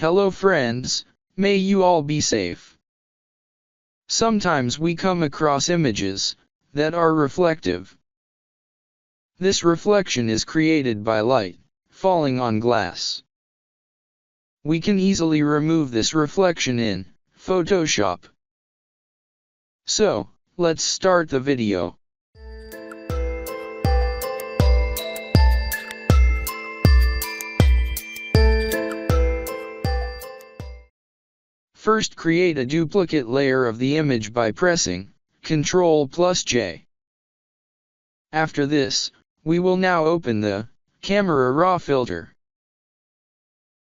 Hello friends, may you all be safe. Sometimes we come across images that are reflective. This reflection is created by light falling on glass. We can easily remove this reflection in Photoshop. So, let's start the video. First, create a duplicate layer of the image by pressing Ctrl+J. After this, we will now open the Camera Raw filter.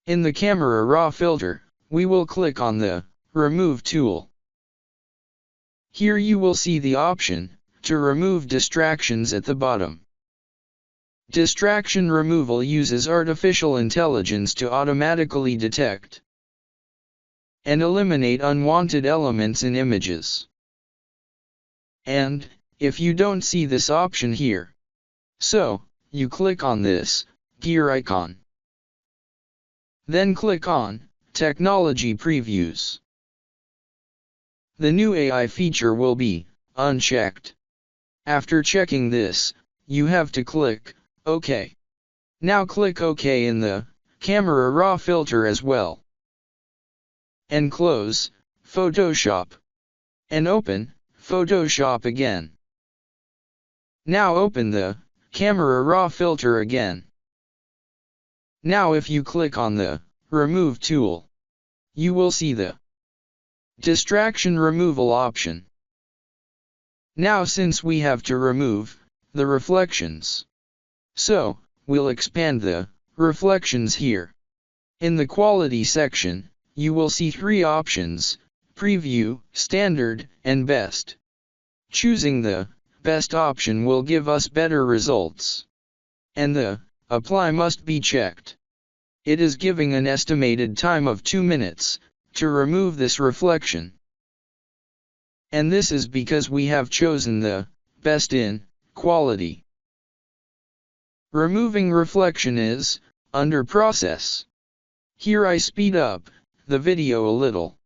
In the Camera Raw filter, we will click on the Remove tool. Here you will see the option to remove distractions at the bottom. Distraction removal uses artificial intelligence to automatically detect and eliminate unwanted elements in images. And, if you don't see this option here, so, you click on this gear icon. Then click on Technology Previews. The new AI feature will be unchecked. After checking this, you have to click OK. Now click OK in the Camera Raw filter as well. And close Photoshop. And open Photoshop again. Now open the Camera Raw filter again. Now if you click on the Remove tool, you will see the Distraction Removal option. Now since we have to remove the reflections, so we'll expand the reflections here. In the Quality section, you will see three options: Preview, Standard, and Best. Choosing the Best option will give us better results. And the Apply must be checked. It is giving an estimated time of 2 minutes to remove this reflection. And this is because we have chosen the Best in Quality. Removing reflection is under process. Here I speed up the video a little.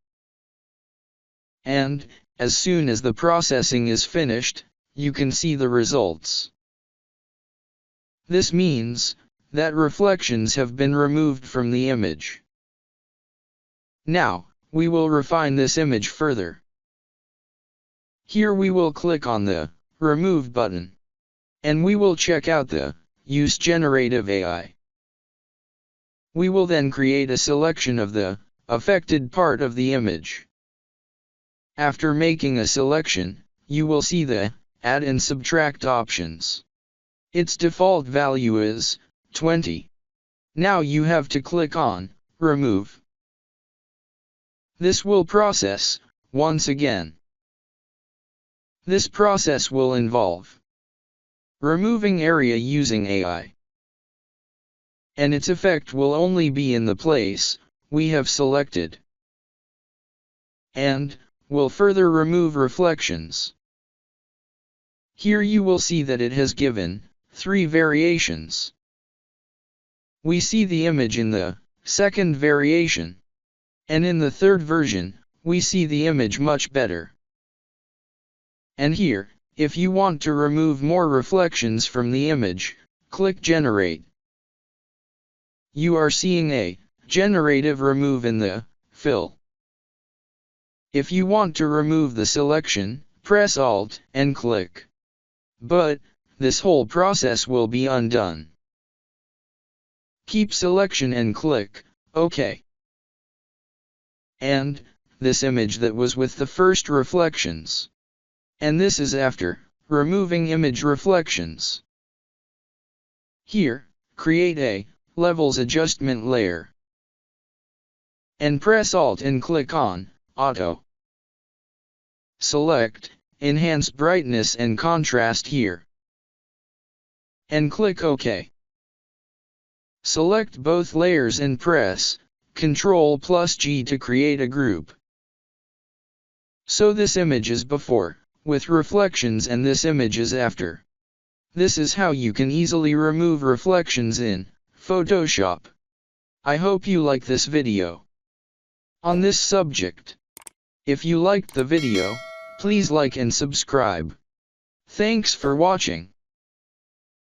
And, as soon as the processing is finished, you can see the results. This means that reflections have been removed from the image. Now, we will refine this image further. Here we will click on the Remove button. And we will check out the Use Generative AI. We will then create a selection of the affected part of the image. After making a selection, you will see the Add and Subtract options. Its default value is 20. Now you have to click on Remove. This will process once again. This process will involve removing area using AI. And its effect will only be in the place we have selected. And will further remove reflections. Here you will see that it has given 3 variations. We see the image in the second variation. And in the third version, we see the image much better. And here, if you want to remove more reflections from the image, click Generate. You are seeing a generative remove in the fill. If you want to remove the selection, press Alt and click. But this whole process will be undone. Keep selection and click OK. And this image that was with the first reflections. And this is after removing image reflections. Here, create a Levels Adjustment layer. And press Alt and click on Auto. Select Enhance Brightness and Contrast here. And click OK. Select both layers and press Ctrl+G to create a group. So this image is before, with reflections, and this image is after. This is how you can easily remove reflections in Photoshop. I hope you like this video. on this subject. If you liked the video, please like and subscribe. Thanks for watching.